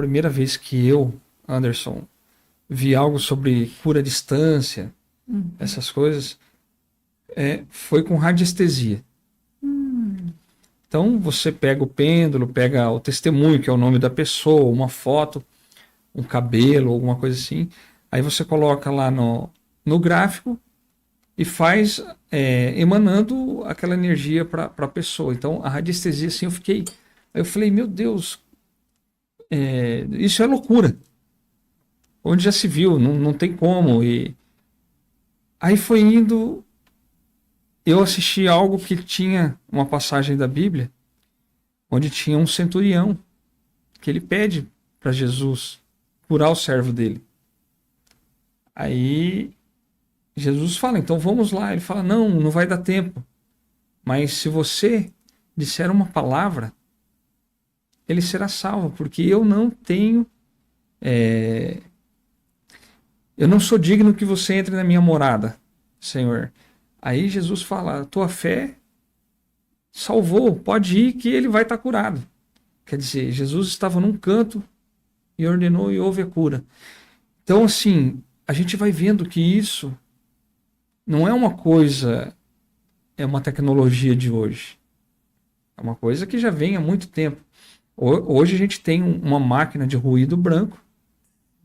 primeira vez que eu, Anderson, vi algo sobre cura à distância, essas coisas, foi com radiestesia. Então você pega o pêndulo, pega o testemunho, que é o nome da pessoa, uma foto, um cabelo, alguma coisa assim. Aí você coloca lá no gráfico e faz emanando aquela energia para a pessoa. Então a radiestesia, assim, eu falei, meu Deus, isso é loucura. Onde já se viu, não tem como. E aí foi indo, eu assisti algo que tinha uma passagem da Bíblia, onde tinha um centurião, que ele pede para Jesus curar o servo dele. Aí Jesus fala, então vamos lá. Ele fala, não vai dar tempo. Mas se você disser uma palavra, ele será salvo, porque eu não tenho... eu não sou digno que você entre na minha morada, Senhor. Aí Jesus fala, a tua fé salvou, pode ir que ele vai estar curado. Quer dizer, Jesus estava num canto e ordenou e houve a cura. Então, assim, a gente vai vendo que isso não é uma coisa, é uma tecnologia de hoje. É uma coisa que já vem há muito tempo. Hoje a gente tem uma máquina de ruído branco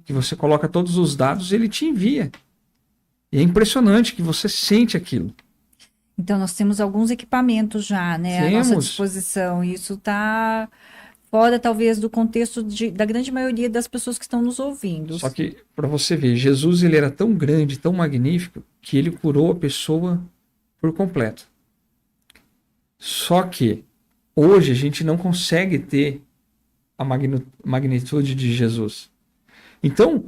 que você coloca todos os dados e ele te envia. E é impressionante que você sente aquilo. Então, nós temos alguns equipamentos já, né, à nossa disposição. Isso está fora, talvez, do contexto da grande maioria das pessoas que estão nos ouvindo. Só que, para você ver, Jesus ele era tão grande, tão magnífico, que ele curou a pessoa por completo. Só que, hoje, a gente não consegue ter a magnitude de Jesus. Então,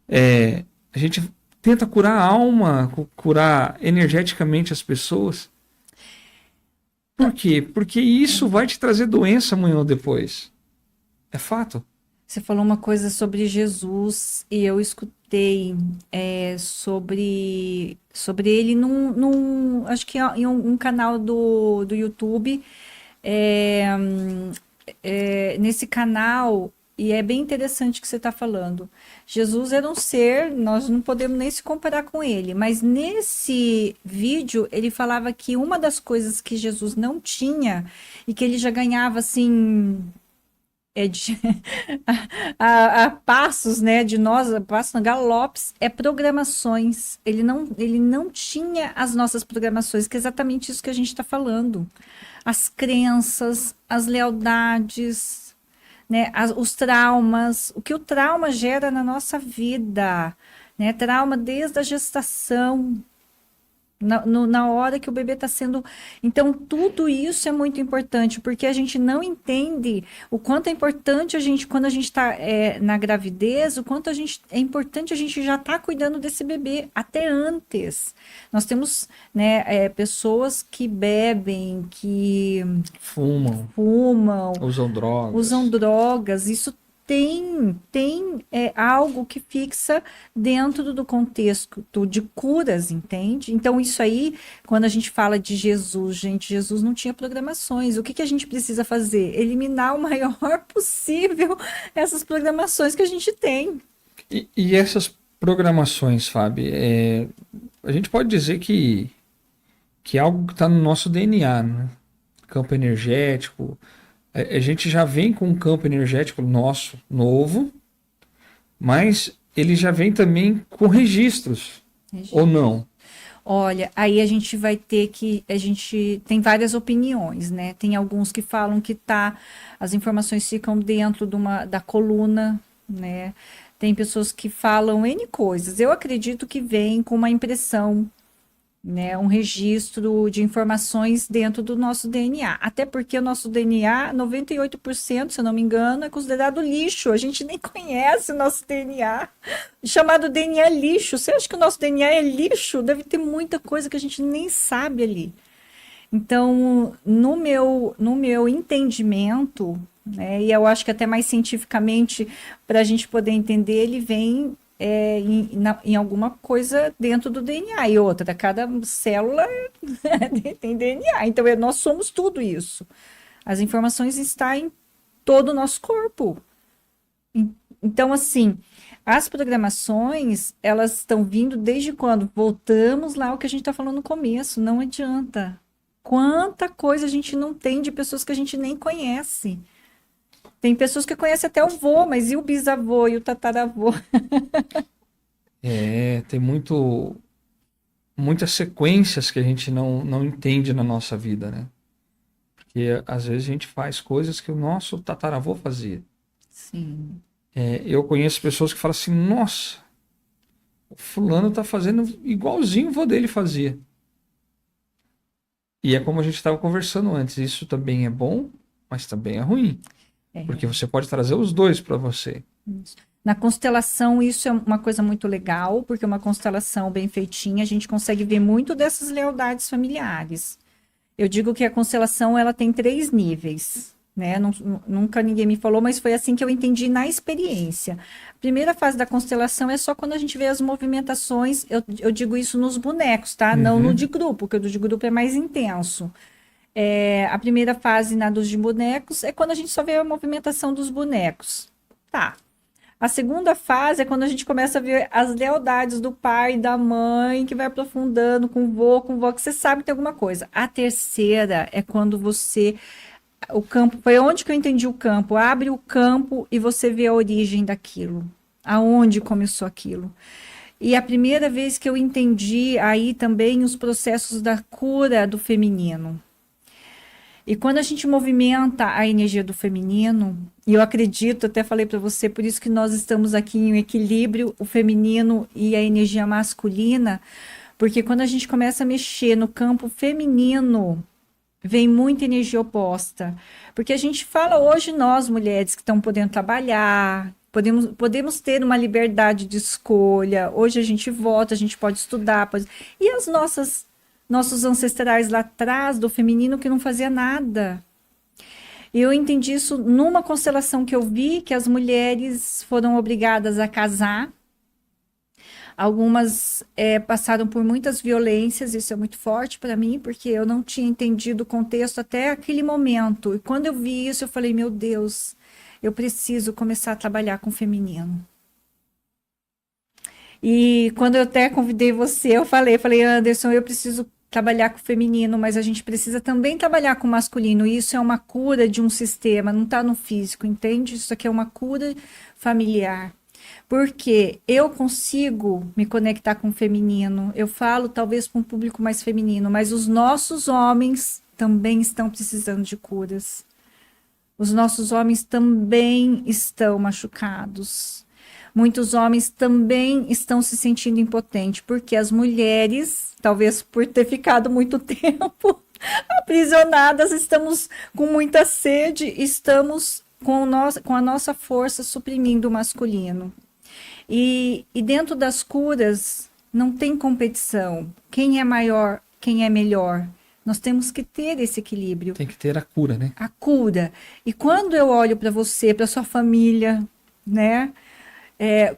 a gente tenta curar a alma, curar energeticamente as pessoas. Por quê? Porque isso vai te trazer doença amanhã ou depois. É fato. Você falou uma coisa sobre Jesus e eu escutei sobre ele acho que em um canal do YouTube. Nesse canal, e é bem interessante o que você está falando. Jesus era um ser, nós não podemos nem se comparar com ele, mas nesse vídeo ele falava que uma das coisas que Jesus não tinha e que ele já ganhava assim a passos, né, de nós, a passos, galopes, programações. Ele não tinha as nossas programações, que é exatamente isso que a gente está falando. As crenças, as lealdades, né, os traumas, o que o trauma gera na nossa vida, né, trauma desde a gestação, na hora que o bebê está sendo... Então, tudo isso é muito importante, porque a gente não entende o quanto é importante a gente, quando a gente está na gravidez, o quanto é importante a gente já estar cuidando desse bebê, até antes. Nós temos, né, pessoas que bebem, que fumam, usam drogas, isso tem algo que fixa dentro do contexto de curas, entende? Então, isso aí, quando a gente fala de Jesus, Jesus não tinha programações. O que a gente precisa fazer? Eliminar o maior possível essas programações que a gente tem. E essas programações, Fábio, a gente pode dizer que é algo que está no nosso DNA, né? Campo energético. A gente já vem com um campo energético nosso, novo, mas ele já vem também com registros, ou não? Olha, aí a gente vai ter que... A gente tem várias opiniões, né? Tem alguns que falam que as informações ficam dentro da coluna, né? Tem pessoas que falam N coisas. Eu acredito que vem com uma impressão, né, um registro de informações dentro do nosso DNA. Até porque o nosso DNA, 98%, se eu não me engano, é considerado lixo. A gente nem conhece o nosso DNA, chamado DNA lixo. Você acha que o nosso DNA é lixo? Deve ter muita coisa que a gente nem sabe ali. Então, no meu entendimento, né, e eu acho que até mais cientificamente, para a gente poder entender, ele vem em alguma coisa dentro do DNA. E outra, cada célula tem DNA. Então, nós somos tudo isso. As informações estão em todo o nosso corpo. Então, assim, as programações, elas estão vindo desde quando? Voltamos lá ao que a gente está falando no começo, não adianta. Quanta coisa a gente não tem de pessoas que a gente nem conhece. Tem pessoas que conhecem até o vô, mas e o bisavô e o tataravô? Tem muitas sequências que a gente não entende na nossa vida, né? Porque às vezes a gente faz coisas que o nosso tataravô fazia. Sim. Eu conheço pessoas que falam assim, nossa, o fulano tá fazendo igualzinho o vô dele fazia. E é como a gente estava conversando antes, isso também é bom, mas também é ruim. Porque você pode trazer os dois para você. Na constelação, isso é uma coisa muito legal, porque uma constelação bem feitinha, a gente consegue ver muito dessas lealdades familiares. Eu digo que a constelação, ela tem 3 níveis, né? Nunca ninguém me falou, mas foi assim que eu entendi na experiência. A primeira fase da constelação é só quando a gente vê as movimentações, eu digo isso nos bonecos, tá? Não no de grupo, porque o de grupo é mais intenso. A primeira fase na dos de bonecos é quando a gente só vê a movimentação dos bonecos. Tá. A segunda fase é quando a gente começa a ver as lealdades do pai e da mãe, que vai aprofundando com o vô, que você sabe que tem alguma coisa. A terceira é quando o campo, foi onde que eu entendi o campo, abre o campo e você vê a origem daquilo, aonde começou aquilo. E a primeira vez que eu entendi aí também os processos da cura do feminino. E quando a gente movimenta a energia do feminino, e eu acredito, até falei para você, por isso que nós estamos aqui em equilíbrio, o feminino e a energia masculina, porque quando a gente começa a mexer no campo feminino, vem muita energia oposta. Porque a gente fala hoje, nós mulheres que estamos podendo trabalhar, podemos ter uma liberdade de escolha, hoje a gente vota, a gente pode estudar, e as nossos ancestrais lá atrás do feminino que não fazia nada. E eu entendi isso numa constelação que eu vi, que as mulheres foram obrigadas a casar. Algumas passaram por muitas violências, isso é muito forte para mim, porque eu não tinha entendido o contexto até aquele momento. E quando eu vi isso, eu falei, meu Deus, eu preciso começar a trabalhar com o feminino. E quando eu até convidei você, eu falei, Anderson, eu preciso trabalhar com o feminino, mas a gente precisa também trabalhar com o masculino. Isso é uma cura de um sistema, não está no físico, entende? Isso aqui é uma cura familiar. Porque eu consigo me conectar com o feminino. Eu falo talvez para um público mais feminino, mas os nossos homens também estão precisando de curas. Os nossos homens também estão machucados. Muitos homens também estão se sentindo impotentes, porque as mulheres, talvez por ter ficado muito tempo aprisionadas, estamos com muita sede, estamos com a nossa força suprimindo o masculino. E dentro das curas não tem competição. Quem é maior, quem é melhor. Nós temos que ter esse equilíbrio. Tem que ter a cura, né? A cura. E quando eu olho para você, para sua família, né?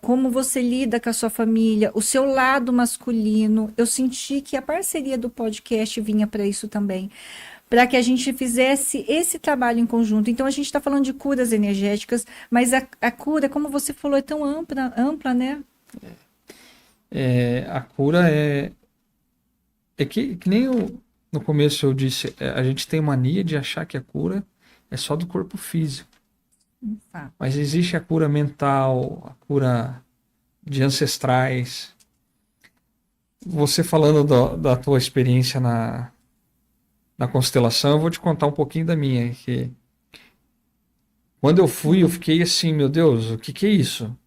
Como você lida com a sua família, o seu lado masculino, eu senti que a parceria do podcast vinha para isso também, para que a gente fizesse esse trabalho em conjunto. Então a gente está falando de curas energéticas, mas a cura, como você falou, é tão ampla, né? A cura é que nem no começo eu disse, a gente tem mania de achar que a cura é só do corpo físico. Mas existe a cura mental, a cura de ancestrais. Você falando da tua experiência na constelação, eu vou te contar um pouquinho da minha. Que quando eu fui, eu fiquei assim, meu Deus, o que é isso?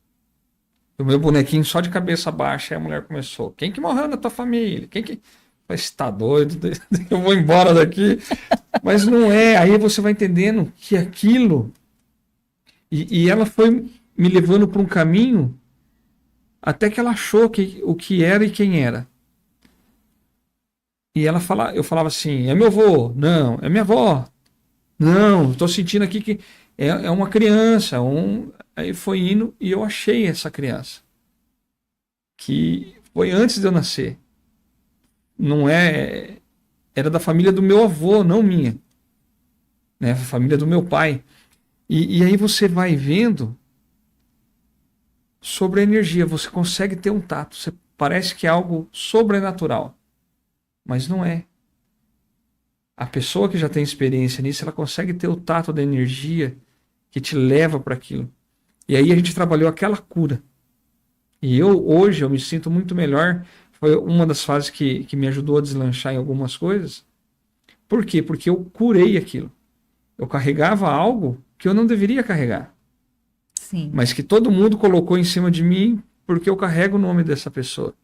O meu bonequinho só de cabeça baixa, aí a mulher começou, quem que morreu na tua família? Quem que... Mas tá doido, eu vou embora daqui. Mas não é, aí você vai entendendo que aquilo... E ela foi me levando para um caminho até que ela achou o que era e quem era. E eu falava assim, é meu avô? Não. É minha avó? Não, estou sentindo aqui que é uma criança. Aí foi indo e eu achei essa criança. Que foi antes de eu nascer. Não era da família do meu avô, não minha. Né? A família do meu pai. E aí você vai vendo sobre a energia. Você consegue ter um tato. Parece que é algo sobrenatural, mas não é. A pessoa que já tem experiência nisso, ela consegue ter o tato da energia que te leva para aquilo. E aí a gente trabalhou aquela cura. E hoje eu me sinto muito melhor. Foi uma das fases que me ajudou a deslanchar em algumas coisas. Por quê? Porque eu curei aquilo. Eu carregava algo que eu não deveria carregar. Sim. Mas que todo mundo colocou em cima de mim porque eu carrego o nome dessa pessoa.